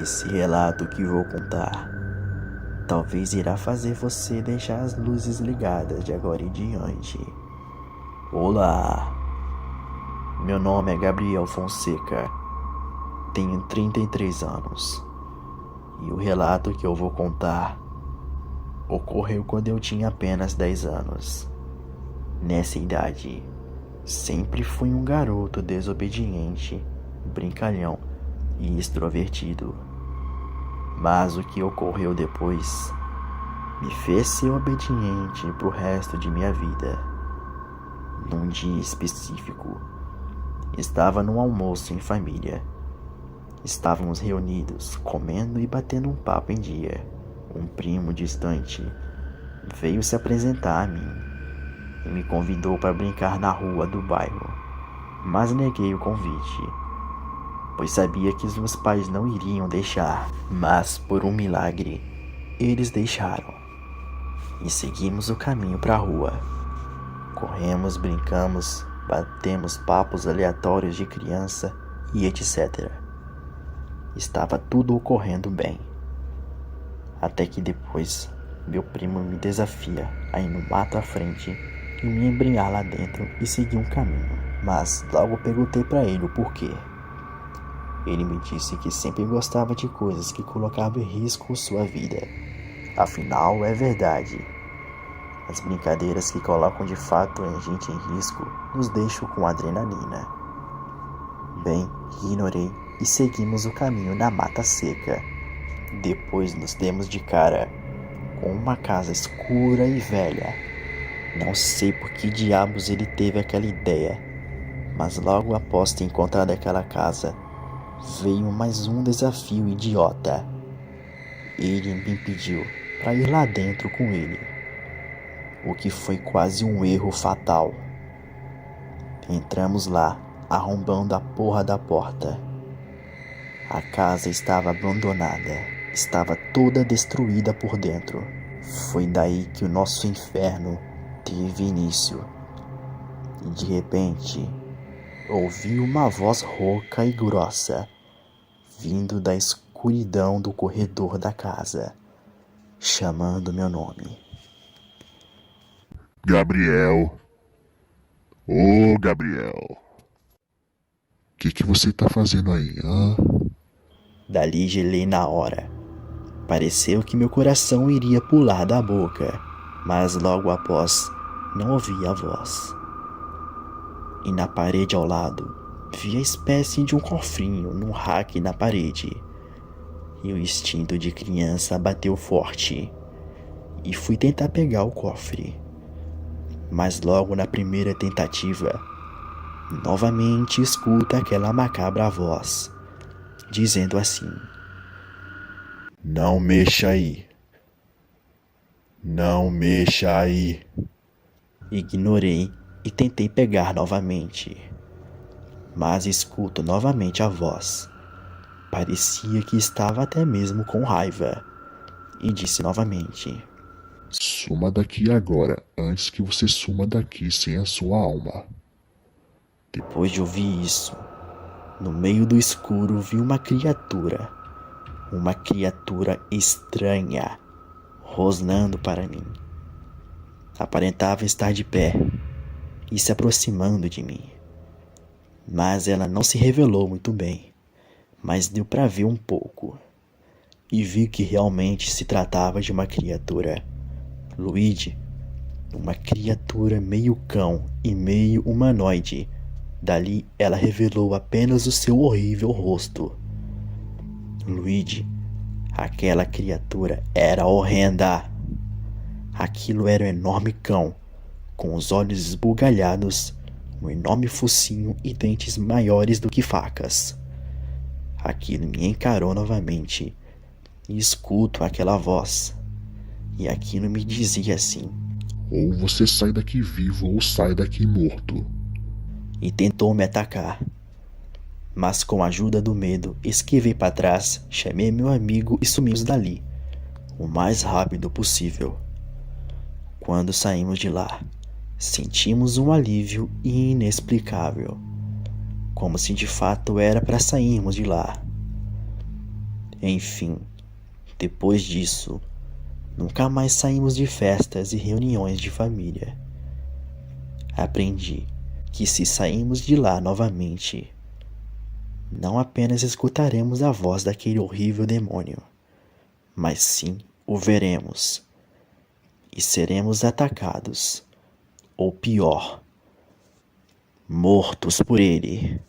Esse relato que vou contar talvez irá fazer você deixar as luzes ligadas de agora em diante. Olá, meu nome é Gabriel Fonseca, tenho 33 anos e o relato que eu vou contar ocorreu quando eu tinha apenas 10 anos. Nessa idade, sempre fui um garoto desobediente, brincalhão e extrovertido. Mas o que ocorreu depois me fez ser obediente pro resto de minha vida. Num dia específico, estava num almoço em família. Estávamos reunidos, comendo e batendo um papo em dia. Um primo distante veio se apresentar a mim e me convidou para brincar na rua do bairro, mas neguei o convite, pois sabia que os meus pais não iriam deixar. Mas por um milagre, eles deixaram e seguimos o caminho para a rua. Corremos, brincamos, batemos papos aleatórios de criança e etc. Estava tudo ocorrendo bem, até que depois meu primo me desafia a ir no mato à frente e me embrenhar lá dentro e seguir um caminho. Mas logo perguntei para ele o porquê. Ele me disse que sempre gostava de coisas que colocavam em risco sua vida. Afinal, é verdade. As brincadeiras que colocam de fato a gente em risco nos deixam com adrenalina. Bem, ignorei e seguimos o caminho na mata seca. Depois nos demos de cara com uma casa escura e velha. Não sei por que diabos ele teve aquela ideia, mas logo após ter encontrado aquela casa, veio mais um desafio idiota. Ele me pediu para ir lá dentro com ele, o que foi quase um erro fatal. Entramos lá, arrombando a porra da porta. A casa estava abandonada, estava toda destruída por dentro. Foi daí que o nosso inferno teve início. E de repente, ouvi uma voz rouca e grossa, vindo da escuridão do corredor da casa, chamando meu nome. Gabriel. Ô, Gabriel. O que você tá fazendo aí, hã? Dali gelei na hora. Pareceu que meu coração iria pular da boca, mas logo após não ouvi a voz. E na parede ao lado, vi a espécie de um cofrinho num rack na parede. E o instinto de criança bateu forte. E fui tentar pegar o cofre. Mas logo na primeira tentativa, novamente escuto aquela macabra voz, dizendo assim: Não mexa aí. Não mexa aí. Ignorei e tentei pegar novamente, mas escuto novamente a voz. Parecia que estava até mesmo com raiva, e disse novamente: Suma daqui agora, antes que você suma daqui sem a sua alma. Depois de ouvir isso, no meio do escuro vi uma criatura estranha, rosnando para mim. Aparentava estar de pé e se aproximando de mim, mas ela não se revelou muito bem, mas deu para ver um pouco, e vi que realmente se tratava de uma criatura. Luigi, uma criatura meio cão e meio humanoide. Dali ela revelou apenas o seu horrível rosto. Luigi, aquela criatura era horrenda. Aquilo era um enorme cão, com os olhos esbugalhados, um enorme focinho e dentes maiores do que facas. Aquilo me encarou novamente e escuto aquela voz. E aquilo me dizia assim: ou você sai daqui vivo ou sai daqui morto. e tentou me atacar. Mas com a ajuda do medo, esquivei para trás, chamei meu amigo e sumimos dali, o mais rápido possível. Quando saímos de lá, sentimos um alívio inexplicável, como se de fato era para sairmos de lá. Enfim, depois disso, nunca mais saímos de festas e reuniões de família. Aprendi que se sairmos de lá novamente, não apenas escutaremos a voz daquele horrível demônio, mas sim o veremos e seremos atacados, ou pior, mortos por ele.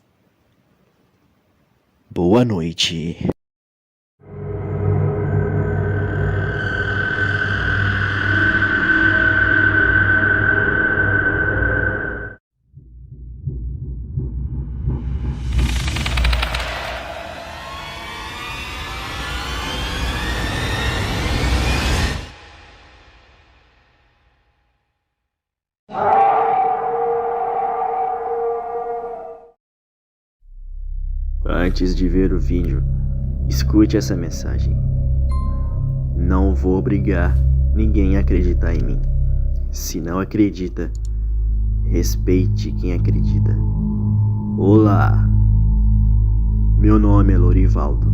Boa noite. Antes de ver o vídeo, escute essa mensagem. Não vou obrigar ninguém a acreditar em mim. Se não acredita, respeite quem acredita. Olá, meu nome é Lorivaldo,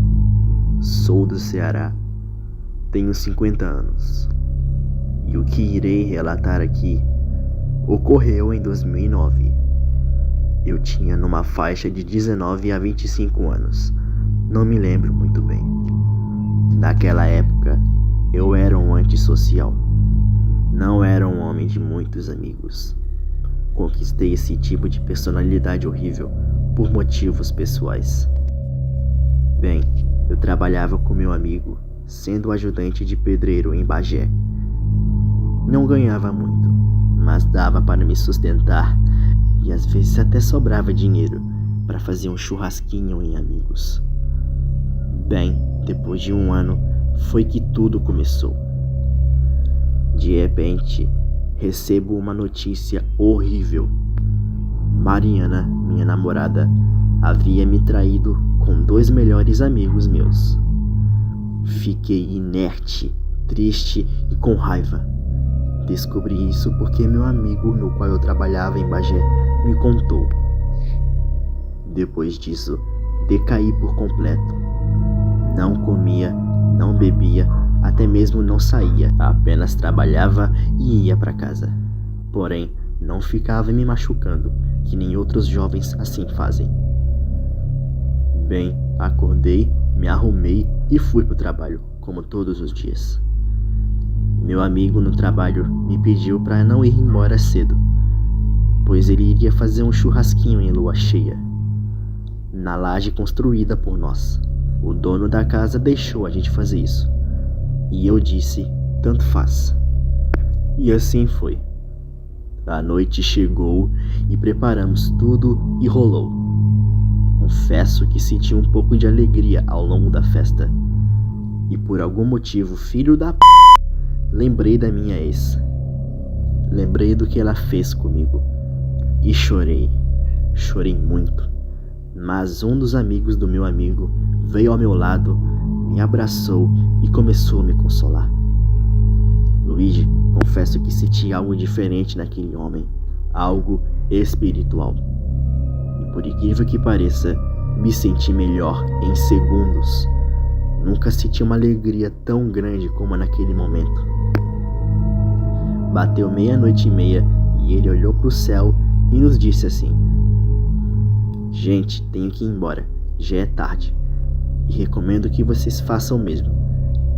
sou do Ceará, tenho 50 anos. E o que irei relatar aqui ocorreu em 2009. Eu tinha numa faixa de 19 a 25 anos, não me lembro muito bem. Naquela época, eu era um antissocial, não era um homem de muitos amigos. Conquistei esse tipo de personalidade horrível por motivos pessoais. Bem, eu trabalhava com meu amigo, sendo ajudante de pedreiro em Bagé. Não ganhava muito, mas dava para me sustentar. E às vezes até sobrava dinheiro para fazer um churrasquinho em amigos. Bem, depois de um ano, foi que tudo começou. De repente, recebo uma notícia horrível. Mariana, minha namorada, havia me traído com 2 melhores amigos meus. Fiquei inerte, triste e com raiva. Descobri isso porque meu amigo, no qual eu trabalhava em Bagé, me contou. Depois disso, decaí por completo. Não comia, não bebia, até mesmo não saía. Apenas trabalhava e ia para casa. Porém, não ficava me machucando, que nem outros jovens assim fazem. Bem, acordei, me arrumei e fui pro trabalho, como todos os dias. Meu amigo no trabalho me pediu para não ir embora cedo, pois ele iria fazer um churrasquinho em lua cheia, na laje construída por nós. O dono da casa deixou a gente fazer isso, e eu disse, tanto faz. E assim foi. A noite chegou e preparamos tudo e rolou. Confesso que senti um pouco de alegria ao longo da festa, e por algum motivo, filho da p... lembrei da minha ex. Lembrei do que ela fez comigo. E chorei. Chorei muito. Mas um dos amigos do meu amigo veio ao meu lado, me abraçou e começou a me consolar. Luigi, confesso que senti algo diferente naquele homem. Algo espiritual. E por incrível que pareça, me senti melhor em segundos. Nunca senti uma alegria tão grande como naquele momento. Bateu 00:30 e ele olhou pro céu e nos disse assim: gente, tenho que ir embora, já é tarde, e recomendo que vocês façam o mesmo.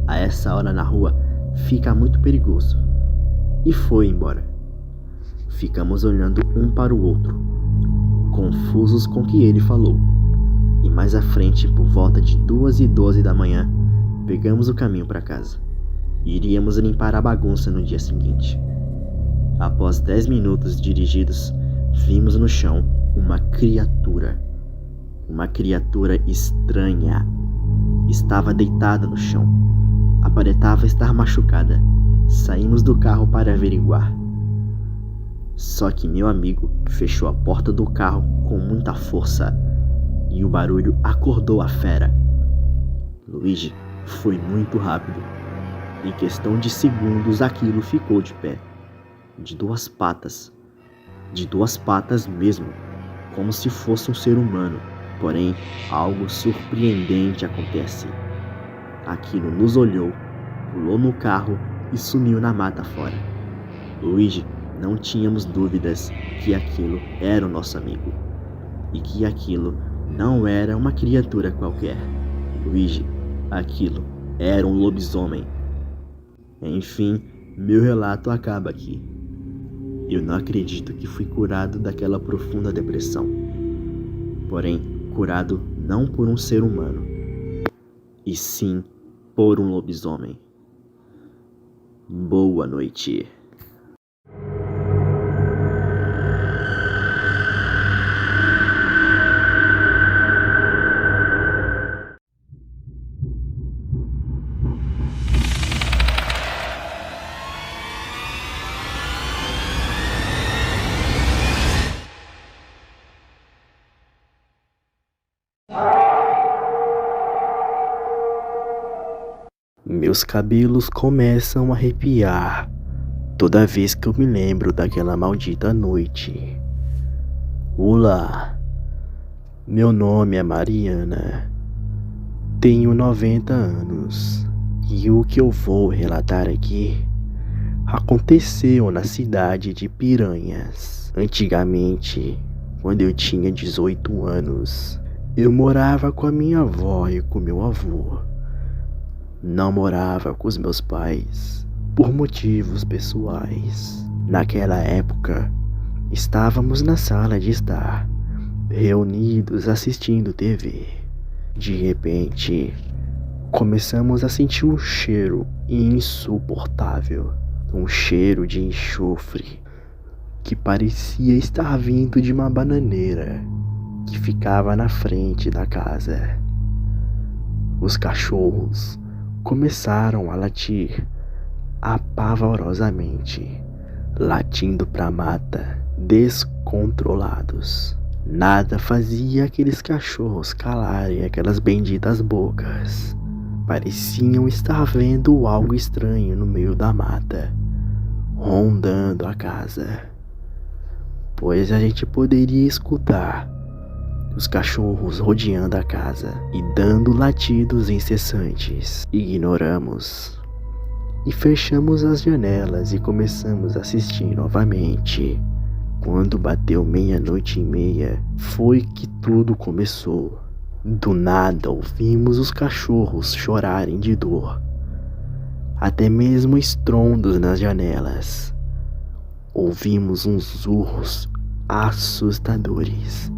A essa hora na rua fica muito perigoso. E foi embora. Ficamos olhando um para o outro, confusos com o que ele falou. E mais à frente, por volta de 2:12 da manhã, pegamos o caminho para casa. Iríamos limpar a bagunça no dia seguinte. Após 10 minutos dirigidos, vimos no chão uma criatura. Uma criatura estranha. Estava deitada no chão, aparentava estar machucada. Saímos do carro para averiguar. Só que meu amigo fechou a porta do carro com muita força e o barulho acordou a fera. Luigi foi muito rápido. Em questão de segundos aquilo ficou de pé, de duas patas mesmo, como se fosse um ser humano. Porém, algo surpreendente acontece. Aquilo nos olhou, pulou no carro e sumiu na mata fora. Luigi, não tínhamos dúvidas que aquilo era o nosso amigo e que aquilo não era uma criatura qualquer. Luigi, aquilo era um lobisomem. Enfim, meu relato acaba aqui. Eu não acredito que fui curado daquela profunda depressão. Porém, curado não por um ser humano, e sim por um lobisomem. Boa noite. Meus cabelos começam a arrepiar toda vez que eu me lembro daquela maldita noite. Olá, meu nome é Mariana, tenho 90 anos e o que eu vou relatar aqui aconteceu na cidade de Piranhas. Antigamente, quando eu tinha 18 anos, eu morava com a minha avó e com meu avô. Não morava com os meus pais por motivos pessoais. Naquela época, estávamos na sala de estar, reunidos assistindo TV. De repente, começamos a sentir um cheiro insuportável, um cheiro de enxofre que parecia estar vindo de uma bananeira que ficava na frente da casa. Os cachorros começaram a latir apavorosamente, latindo pra mata, descontrolados. Nada fazia aqueles cachorros calarem aquelas benditas bocas. Pareciam estar vendo algo estranho no meio da mata, rondando a casa, pois a gente poderia escutar os cachorros rodeando a casa e dando latidos incessantes. Ignoramos e fechamos as janelas e começamos a assistir novamente. Quando bateu 00:30, foi que tudo começou. Do nada ouvimos os cachorros chorarem de dor, até mesmo estrondos nas janelas. Ouvimos uns urros assustadores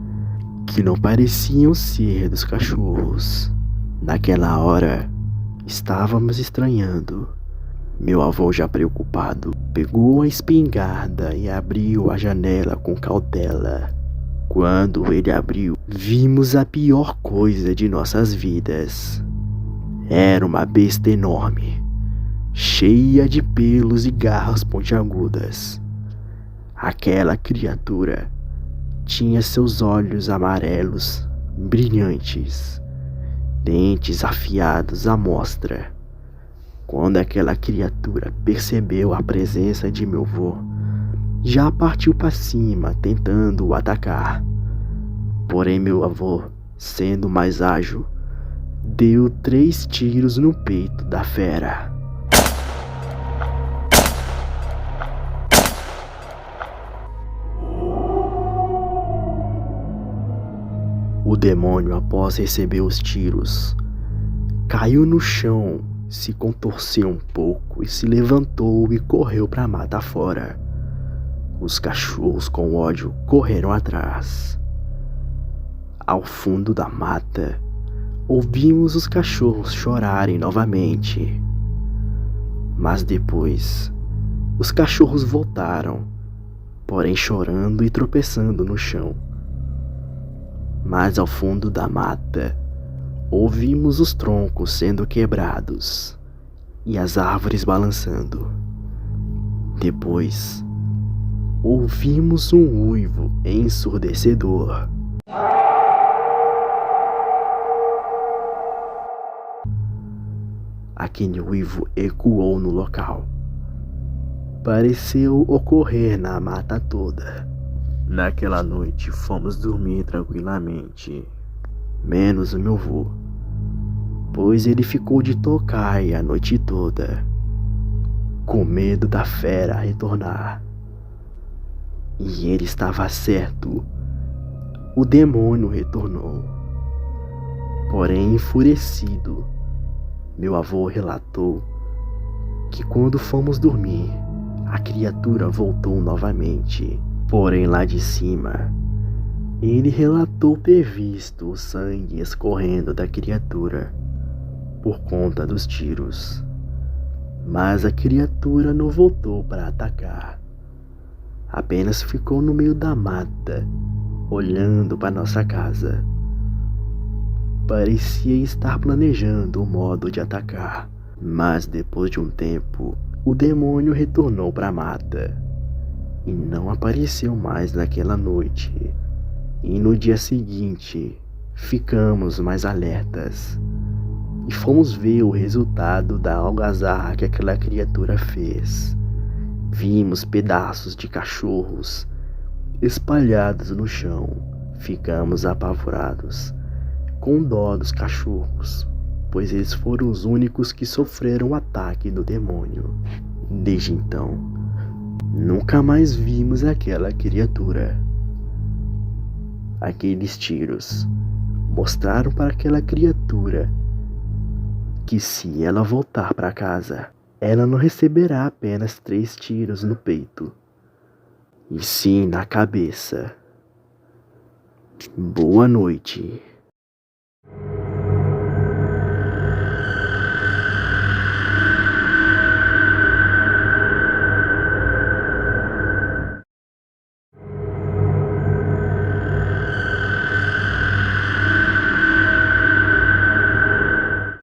que não pareciam ser dos cachorros. Naquela hora, estávamos estranhando. Meu avô, já preocupado, pegou a espingarda e abriu a janela com cautela. Quando ele abriu, vimos a pior coisa de nossas vidas. Era uma besta enorme, cheia de pelos e garras pontiagudas. Aquela criatura tinha seus olhos amarelos brilhantes, dentes afiados à mostra. Quando aquela criatura percebeu a presença de meu avô, já partiu para cima tentando o atacar. Porém, meu avô, sendo mais ágil, deu 3 tiros no peito da fera. O demônio, após receber os tiros, caiu no chão, se contorceu um pouco e se levantou e correu para a mata fora. Os cachorros com ódio correram atrás. Ao fundo da mata, ouvimos os cachorros chorarem novamente. Mas depois, os cachorros voltaram, porém chorando e tropeçando no chão. Mas ao fundo da mata, ouvimos os troncos sendo quebrados e as árvores balançando. Depois, ouvimos um uivo ensurdecedor. Aquele uivo ecoou no local. Pareceu ocorrer na mata toda. Naquela noite fomos dormir tranquilamente, menos o meu vô, pois ele ficou de tocaia a noite toda, com medo da fera retornar. E ele estava certo, o demônio retornou. Porém, enfurecido, meu avô relatou que quando fomos dormir, a criatura voltou novamente. Porém, lá de cima, ele relatou ter visto o sangue escorrendo da criatura por conta dos tiros. Mas a criatura não voltou para atacar. Apenas ficou no meio da mata, olhando para nossa casa. Parecia estar planejando o modo de atacar. Mas depois de um tempo, o demônio retornou para a mata e não apareceu mais naquela noite. E no dia seguinte, ficamos mais alertas e fomos ver o resultado da algazarra que aquela criatura fez. Vimos pedaços de cachorros espalhados no chão. Ficamos apavorados, com dó dos cachorros, pois eles foram os únicos que sofreram o ataque do demônio. Desde então, nunca mais vimos aquela criatura. Aqueles tiros mostraram para aquela criatura que se ela voltar para casa, ela não receberá apenas 3 tiros no peito, e sim na cabeça. Boa noite.